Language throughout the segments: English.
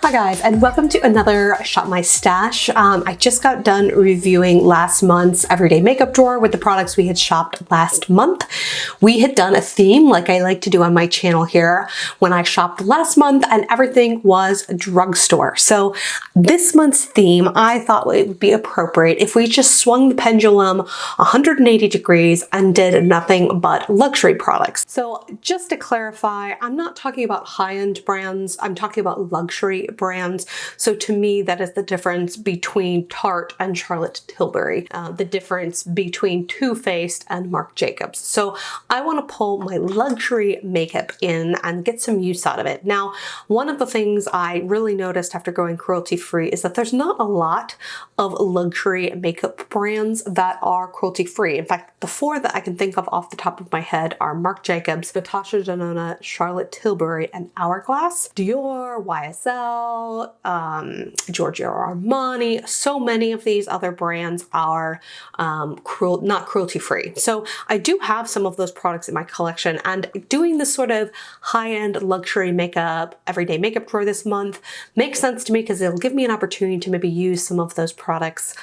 Hi guys, and welcome to another Shop My Stash. I just got done reviewing last month's everyday makeup drawer with the products we had shopped last month. We had done a theme like I like to do on my channel here when I shopped last month, and everything was drugstore. So this month's theme, I thought it would be appropriate if we just swung the pendulum 180 degrees and did nothing but luxury products. So just to clarify, I'm not talking about high-end brands, I'm talking about luxury brands. So to me, that is the difference between Tarte and Charlotte Tilbury, the difference between Too Faced and Marc Jacobs. So I want to pull my luxury makeup in and get some use out of it. Now, one of the things I really noticed after going cruelty-free is that there's not a lot of luxury makeup brands that are cruelty-free. In fact, the four that I can think of off the top of my head are Marc Jacobs, Natasha, Denona, Charlotte Tilbury, and Hourglass. Dior, YSL, Georgio, Armani. So many of these other brands are not cruelty-free. So I do have some of those products in my collection, and doing this sort of high-end luxury makeup, everyday makeup drawer this month makes sense to me because it'll give me an opportunity to maybe use some of those products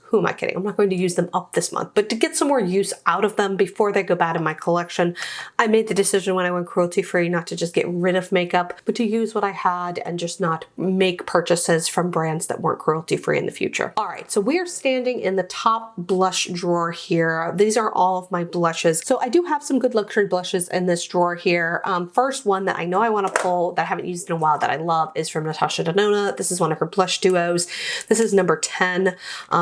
who am I kidding? I'm not going to use them up this month, but to get some more use out of them before they go bad in my collection, I made the decision when I went cruelty-free not to just get rid of makeup, but to use what I had and just not make purchases from brands that weren't cruelty-free in the future. All right, so we are standing in the top blush drawer here. These are all of my blushes. So I do have some good luxury blushes in this drawer here. First one that I know I want to pull that I haven't used in a while that I love is from Natasha Denona. This is one of her blush duos. This is number 10.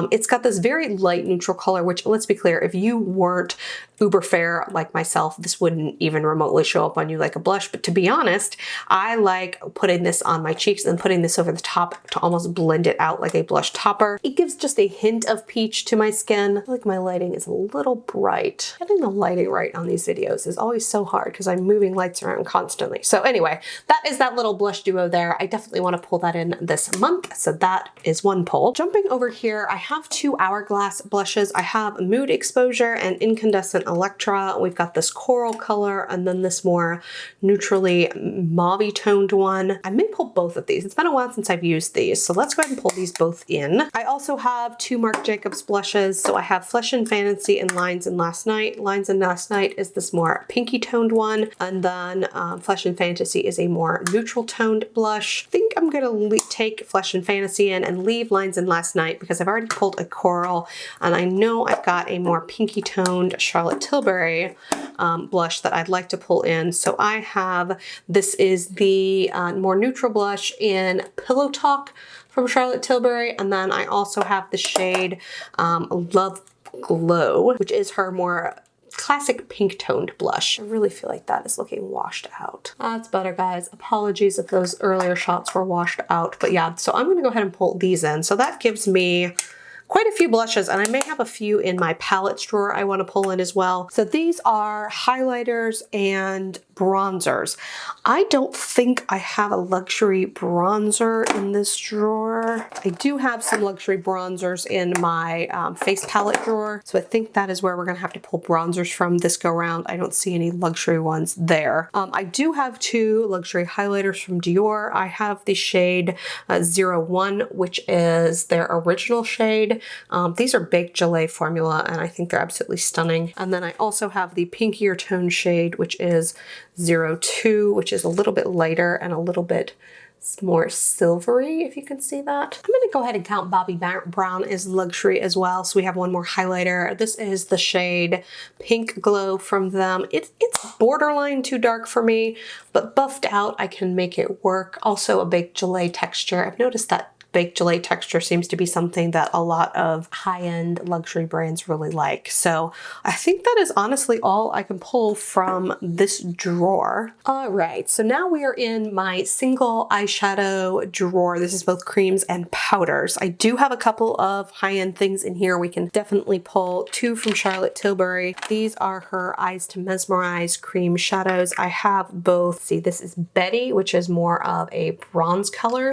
It's got this very light neutral color, which, let's be clear, if you weren't uber fair like myself, this wouldn't even remotely show up on you like a blush. But to be honest, I like putting this on my cheeks and putting this over the top to almost blend it out like a blush topper. It gives just a hint of peach to my skin. I feel like my lighting is a little bright. Getting the lighting right on these videos is always so hard because I'm moving lights around constantly. So anyway, that is that little blush duo there. I definitely want to pull that in this month. So that is one pull. Jumping over here, I have two Hourglass blushes. I have Mood Exposure and Incandescent Electra. We've got this coral color and then this more neutrally mauve toned one. I may pull both of these. It's been a while since I've used these, so let's go ahead and pull these both in. I also have two Marc Jacobs blushes. So I have Flesh and Fantasy and Lines in Last Night. Lines in Last Night is this more pinky toned one, and then Flesh and Fantasy is a more neutral toned blush. I think I'm gonna take Flesh and Fantasy in and leave Lines in Last Night because I've already pulled a coral, and I know I've got a more pinky toned Charlotte Tilbury blush that I'd like to pull in. So I have, this is the more neutral blush in Pillow Talk from Charlotte Tilbury, and then I also have the shade Love Glow, which is her more classic pink toned blush. I really feel like that is looking washed out. That's better, guys. Apologies if those earlier shots were washed out, but yeah, so I'm gonna go ahead and pull these in. So that gives me quite a few blushes, and I may have a few in my palettes drawer I want to pull in as well. So these are highlighters and bronzers. I don't think I have a luxury bronzer in this drawer. I do have some luxury bronzers in my face palette drawer, so I think that is where we're gonna have to pull bronzers from this go round. I don't see any luxury ones there. I do have two luxury highlighters from Dior. I have the shade 01, which is their original shade. These are Baked Gelée formula, and I think they're absolutely stunning. And then I also have the pinkier tone shade, which is 02, which is a little bit lighter and a little bit more silvery, if you can see that. I'm gonna go ahead and count Bobbi Brown as luxury as well. So we have one more highlighter. This is the shade Pink Glow from them. It's borderline too dark for me, but buffed out, I can make it work. Also a Baked Gelée texture. I've noticed that Baked Gelée texture seems to be something that a lot of high-end luxury brands really like. So I think that is honestly all I can pull from this drawer. All right, so now we are in my single eyeshadow drawer. This is both creams and powders. I do have a couple of high-end things in here. We can definitely pull two from Charlotte Tilbury. These are her Eyes to Mesmerize cream shadows. I have both. See, this is Bette, which is more of a bronze color.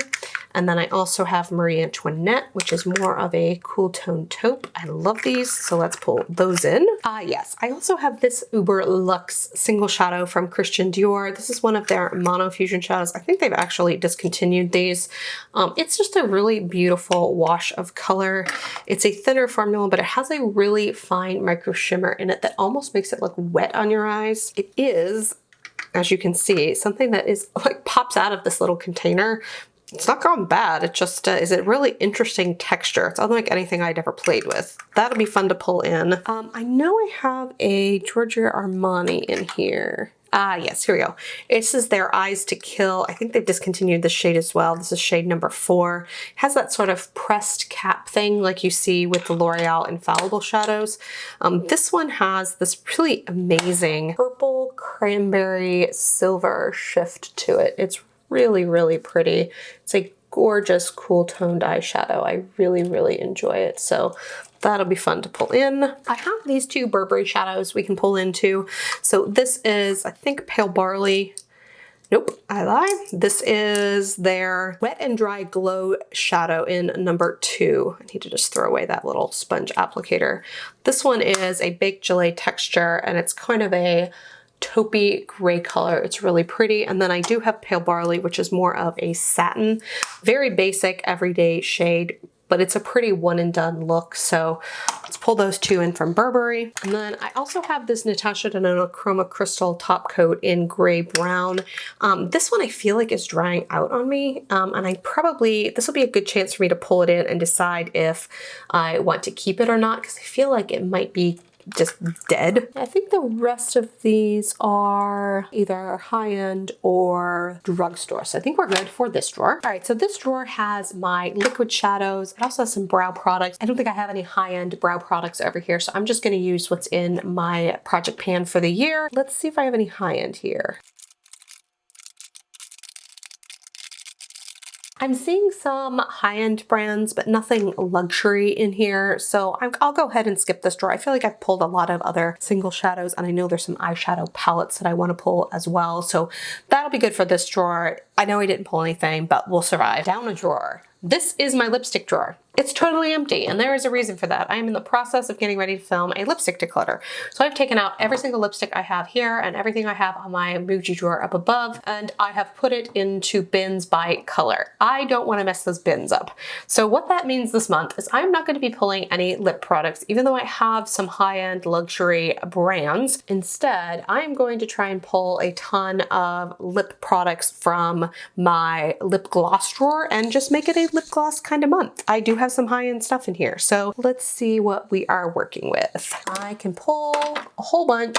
And then I also have have Marie Antoinette, which is more of a cool tone taupe. I love these, so let's pull those in. Yes, I also have this Uber Luxe single shadow from Christian Dior. This is one of their mono fusion shadows. I think they've actually discontinued these. It's just a really beautiful wash of color. It's a thinner formula, but it has a really fine micro shimmer in it that almost makes it look wet on your eyes. It is, as you can see, something that is like pops out of this little container. It's not gone bad. It just is a really interesting texture. It's unlike anything I'd ever played with. That'll be fun to pull in. I know I have a Giorgio Armani in here. Yes, here we go. This is their Eyes to Kill. I think they've discontinued this shade as well. This is shade number 4. It has that sort of pressed cap thing like you see with the L'Oreal Infallible shadows. This one has this really amazing purple cranberry silver shift to it. It's really, really pretty. It's a gorgeous, cool toned eyeshadow. I really, really enjoy it. So that'll be fun to pull in. I have these 2 Burberry shadows we can pull into. So this is, I think, Pale Barley. Nope, I lie. This is their Wet and Dry Glow shadow in number 2. I need to just throw away that little sponge applicator. This one is a baked gelée texture, and it's kind of a taupey gray color. It's really pretty. And then I do have Pale Barley, which is more of a satin, very basic everyday shade, but it's a pretty one and done look. So let's pull those 2 in from Burberry. And then I also have this Natasha Denona Chroma Crystal top coat in gray brown. This one I feel like is drying out on me. And this will be a good chance for me to pull it in and decide if I want to keep it or not, because I feel like it might be just dead. I think the rest of these are either high-end or drugstore. So I think we're good for this drawer. All right, so this drawer has my liquid shadows. It also has some brow products. I don't think I have any high-end brow products over here, so I'm just gonna use what's in my project pan for the year. Let's see if I have any high-end here. I'm seeing some high-end brands, but nothing luxury in here. So I'll go ahead and skip this drawer. I feel like I've pulled a lot of other single shadows, and I know there's some eyeshadow palettes that I want to pull as well. So that'll be good for this drawer. I know I didn't pull anything, but we'll survive. Down a drawer. This is my lipstick drawer. It's totally empty, and there is a reason for that. I am in the process of getting ready to film a lipstick declutter. So I've taken out every single lipstick I have here and everything I have on my Muji drawer up above, and I have put it into bins by color. I don't want to mess those bins up. So what that means this month is I'm not going to be pulling any lip products, even though I have some high-end luxury brands. Instead, I'm going to try and pull a ton of lip products from my lip gloss drawer and just make it a lip gloss kind of month. I do have some high-end stuff in here, so let's see what we are working with. I can pull a whole bunch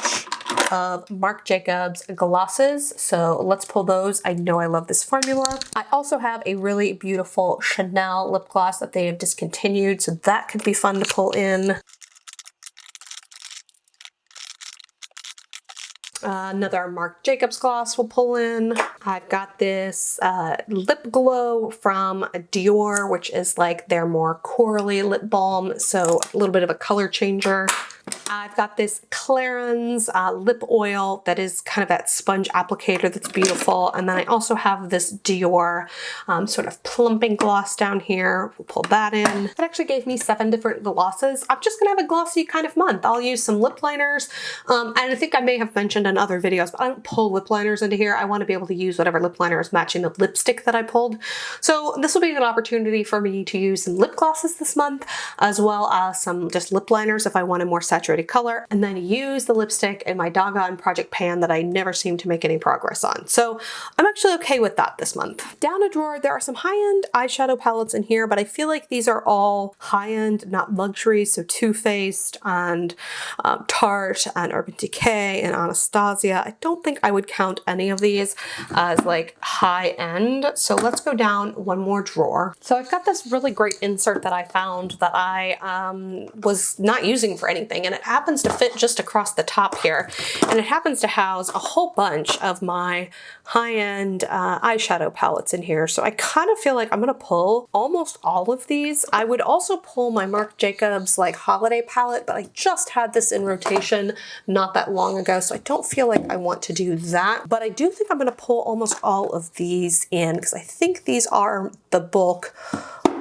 of Marc Jacobs glosses, so let's pull those. I know I love this formula. I also have a really beautiful Chanel lip gloss that they have discontinued, so that could be fun to pull in. Another Marc Jacobs gloss we'll pull in. I've got this lip glow from Dior, which is like their more corally lip balm, so a little bit of a color changer. I've got this Clarins lip oil that is kind of that sponge applicator that's beautiful. And then I also have this Dior sort of plumping gloss down here. We'll pull that in. It actually gave me 7 different glosses. I'm just gonna have a glossy kind of month. I'll use some lip liners. And I think I may have mentioned in other videos, but I don't pull lip liners into here. I want to be able to use whatever lip liner is matching the lipstick that I pulled. So this will be an opportunity for me to use some lip glosses this month, as well as some just lip liners if I want a more saturated color, and then use the lipstick in my doggone project pan that I never seem to make any progress on. So I'm actually okay with that this month. Down a drawer, there are some high-end eyeshadow palettes in here, but I feel like these are all high-end, not luxury. So Too Faced and Tarte and Urban Decay and Anastasia. I don't think I would count any of these as like high-end. So let's go down one more drawer. So I've got this really great insert that I found that I was not using for anything, and it happens to fit just across the top here, and it happens to house a whole bunch of my high-end eyeshadow palettes in here. So I kind of feel like I'm gonna pull almost all of these. I would also pull my Marc Jacobs like holiday palette, but I just had this in rotation not that long ago, so I don't feel like I want to do that. But I do think I'm gonna pull almost all of these in because I think these are the bulk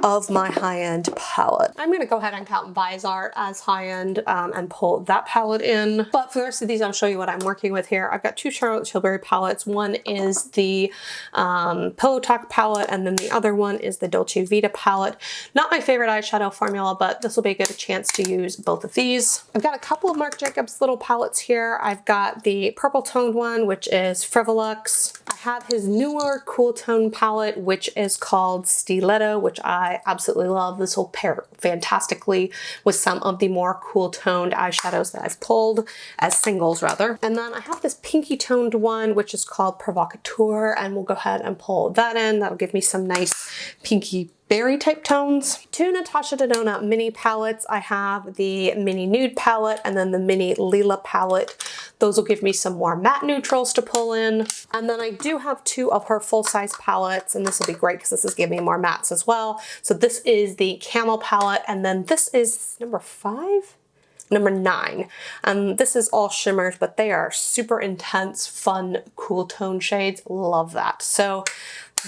of my high-end palette. I'm gonna go ahead and count Visart as high-end and pull that palette in. But for the rest of these, I'll show you what I'm working with here. I've got two Charlotte Tilbury palettes. One is the Pillow Talk palette, and then the other one is the Dolce Vita palette. Not my favorite eyeshadow formula, but this will be a good chance to use both of these. I've got a couple of Marc Jacobs little palettes here. I've got the purple toned one, which is Frivolux. I have his newer cool tone palette, which is called Stiletto, which I absolutely love. This will pair fantastically with some of the more cool toned eyeshadows that I've pulled as singles rather. And then I have this pinky toned one, which is called Provocateur, and we'll go ahead and pull that in. That'll give me some nice pinky berry type tones. Two Natasha Denona mini palettes. I have the mini nude palette and then the mini lila palette. Those will give me some more matte neutrals to pull in. And then I do have two of her full-size palettes, and this will be great because this is giving me more mattes as well. So this is the Camel palette, and then this is number 5? Number 9. This is all shimmers, but they are super intense, fun, cool tone shades. Love that. So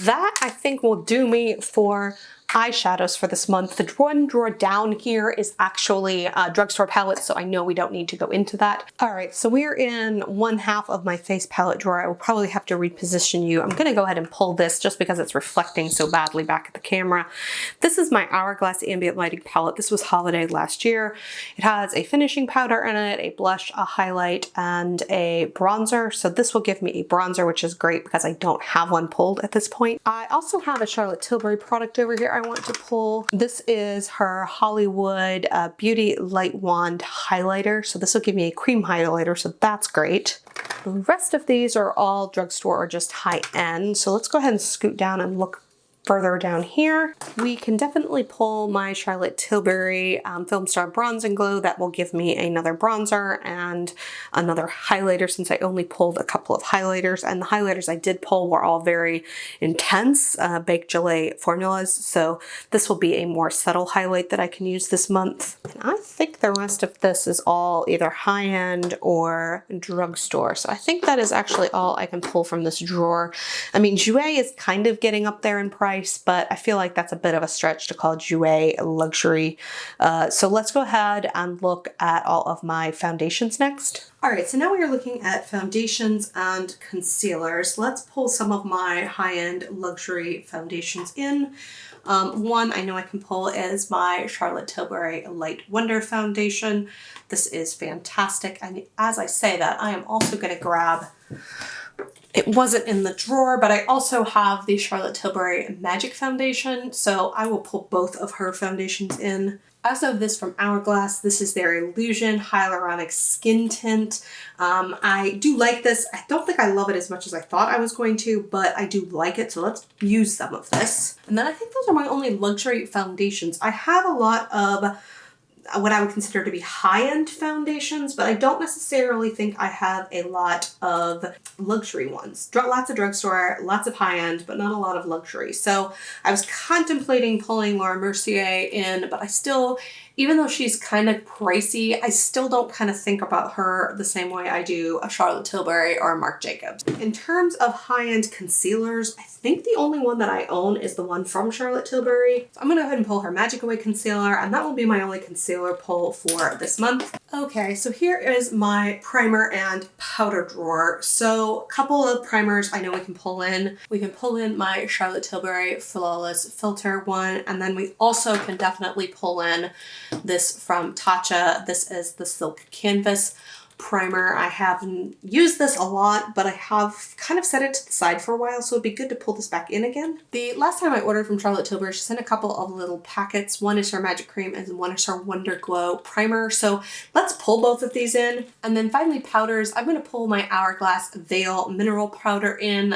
that I think will do me for eyeshadows for this month. The one drawer down here is actually a drugstore palette, so I know we don't need to go into that. All right, so we're in one half of my face palette drawer. I will probably have to reposition you. I'm gonna go ahead and pull this just because it's reflecting so badly back at the camera. This is my Hourglass Ambient Lighting palette. This was holiday last year. It has a finishing powder in it, a blush, a highlight, and a bronzer. So this will give me a bronzer, which is great because I don't have one pulled at this point. I also have a Charlotte Tilbury product over here I want to pull. This is her Hollywood Beauty Light Wand highlighter. So this will give me a cream highlighter, so that's great. The rest of these are all drugstore or just high end. So let's go ahead and scoot down and look further down here. We can definitely pull my Charlotte Tilbury Film Star Bronze and Glow. That will give me another bronzer and another highlighter, since I only pulled a couple of highlighters, and the highlighters I did pull were all very intense baked gelée formulas. So this will be a more subtle highlight that I can use this month. And I think the rest of this is all either high-end or drugstore. So I think that is actually all I can pull from this drawer. I mean, Jouer is kind of getting up there in price, but I feel like that's a bit of a stretch to call Jouer luxury. So let's go ahead and look at all of my foundations next. All right, so now we are looking at foundations and concealers. Let's pull some of my high-end luxury foundations in. One I know I can pull is my Charlotte Tilbury Light Wonder foundation. This is fantastic, and as I say that, I am also going to grab, it wasn't in the drawer, but I also have the Charlotte Tilbury Magic Foundation, so I will pull both of her foundations in. I also have this from Hourglass. This is their Illusion Hyaluronic Skin Tint. I do like this. I don't think I love it as much as I thought I was going to, but I do like it, so let's use some of this. And then I think those are my only luxury foundations. I have a lot of what I would consider to be high-end foundations, but I don't necessarily think I have a lot of luxury ones. Lots of drugstore, lots of high-end, but not a lot of luxury. So I was contemplating pulling Laura Mercier in, but I still, even though she's kind of pricey, I still don't kind of think about her the same way I do a Charlotte Tilbury or a Marc Jacobs. In terms of high-end concealers, I think the only one that I own is the one from Charlotte Tilbury. So I'm gonna go ahead and pull her Magic Away concealer, and that will be my only concealer pull for this month. Okay, so here is my primer and powder drawer. So a couple of primers I know we can pull in. We can pull in my Charlotte Tilbury Flawless Filter one, and then we also can definitely pull in this from Tatcha. This is the Silk Canvas primer. I haven't used this a lot, but I have kind of set it to the side for a while, so it'd be good to pull this back in again. The last time I ordered from Charlotte Tilbury, she sent a couple of little packets. One is her Magic Cream and one is her Wonder Glow primer. So let's pull both of these in. And then finally powders. I'm going to pull my Hourglass Veil Mineral Powder in.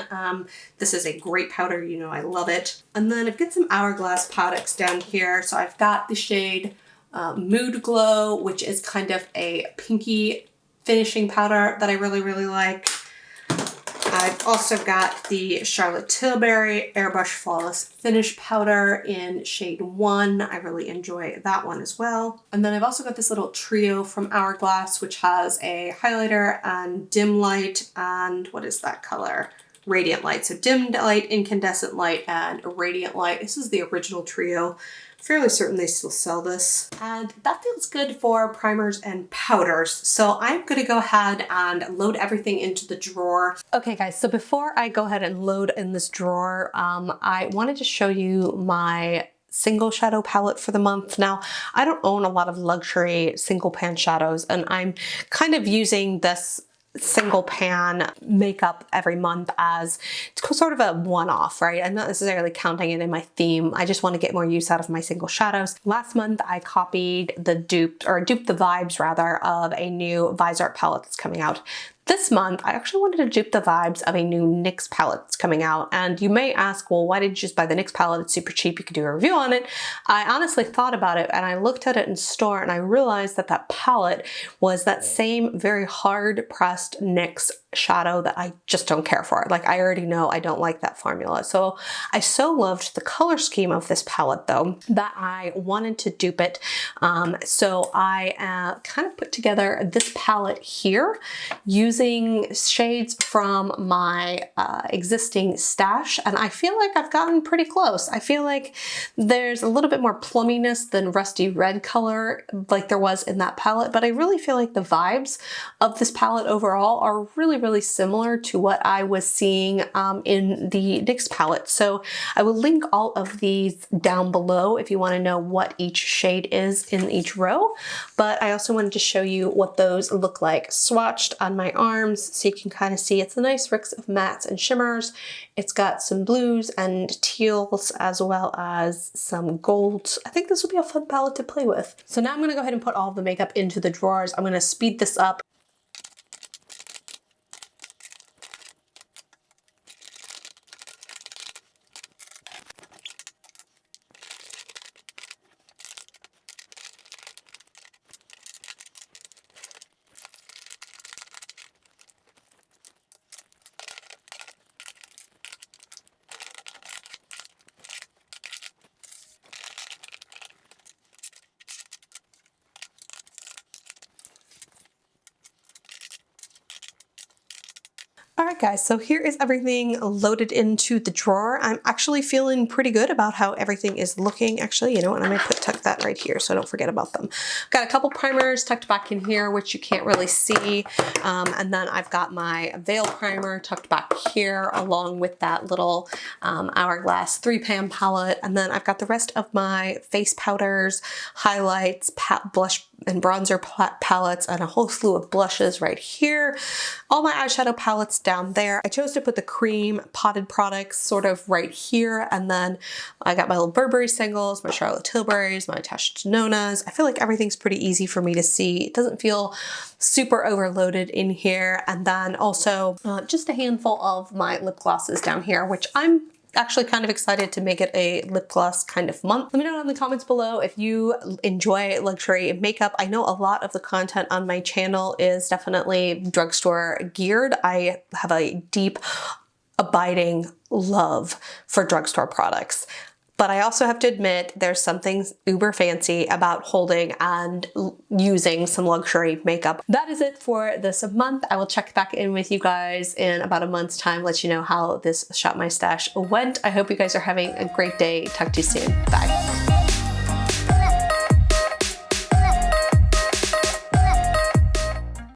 This is a great powder. You know I love it. And then I've got some Hourglass products down here. So I've got the shade Mood Glow, which is kind of a pinky finishing powder that I really, really like. I've also got the Charlotte Tilbury Airbrush Flawless Finish Powder in shade 1. I really enjoy that one as well. And then I've also got this little trio from Hourglass, which has a highlighter and dim light and what is that color? Radiant Light. So Dim Light, Incandescent Light, and Radiant Light. This is the original trio. Fairly certain they still sell this. And that feels good for primers and powders. So I'm gonna go ahead and load everything into the drawer. Okay guys, so before I go ahead and load in this drawer, I wanted to show you my single shadow palette for the month. Now, I don't own a lot of luxury single pan shadows, and I'm kind of using this single pan makeup every month as sort of a one-off, right? I'm not necessarily counting it in my theme. I just want to get more use out of my single shadows. Last month, I copied the duped the vibes rather of a new Visart palette that's coming out. This month, I actually wanted to dupe the vibes of a new NYX palette that's coming out. And you may ask, well, why did you just buy the NYX palette? It's super cheap. You could do a review on it. I honestly thought about it and I looked at it in store and I realized that that palette was that same very hard pressed NYX shadow that I just don't care for. Like, I already know I don't like that formula. So I so loved the color scheme of this palette though that I wanted to dupe it. So I kind of put together this palette here using shades from my existing stash, and I feel like I've gotten pretty close. I feel like there's a little bit more plumminess than rusty red color like there was in that palette, but I really feel like the vibes of this palette overall are really similar to what I was seeing in the NYX palette. So I will link all of these down below if you want to know what each shade is in each row, but I also wanted to show you what those look like swatched on my arms so you can kind of see it's a nice mix of mattes and shimmers. It's got some blues and teals as well as some golds. I think this will be a fun palette to play with. So now I'm going to go ahead and put all of the makeup into the drawers. I'm going to speed this up. All right guys, so here is everything loaded into the drawer. I'm actually feeling pretty good about how everything is looking. Actually, you know what, I'm gonna tuck that right here so I don't forget about them. Got a couple primers tucked back in here, which you can't really see. And then I've got my Veil primer tucked back here along with that little Hourglass 3-pan palette. And then I've got the rest of my face powders, highlights, blush and bronzer palettes, and a whole slew of blushes right here. All my eyeshadow palettes down there. I chose to put the cream potted products sort of right here, and then I got my little Burberry singles, my Charlotte Tilburys, my Natasha Denonas. I feel like everything's pretty easy for me to see. It doesn't feel super overloaded in here. And then also just a handful of my lip glosses down here, which I'm actually kind of excited to make it a lip gloss kind of month. Let me know in the comments below if you enjoy luxury makeup. I know a lot of the content on my channel is definitely drugstore geared. I have a deep, abiding love for drugstore products. But I also have to admit there's something uber fancy about holding and using some luxury makeup. That is it for this month. I will check back in with you guys in about a month's time, let you know how this Shop My Stash went. I hope you guys are having a great day. Talk to you soon. Bye.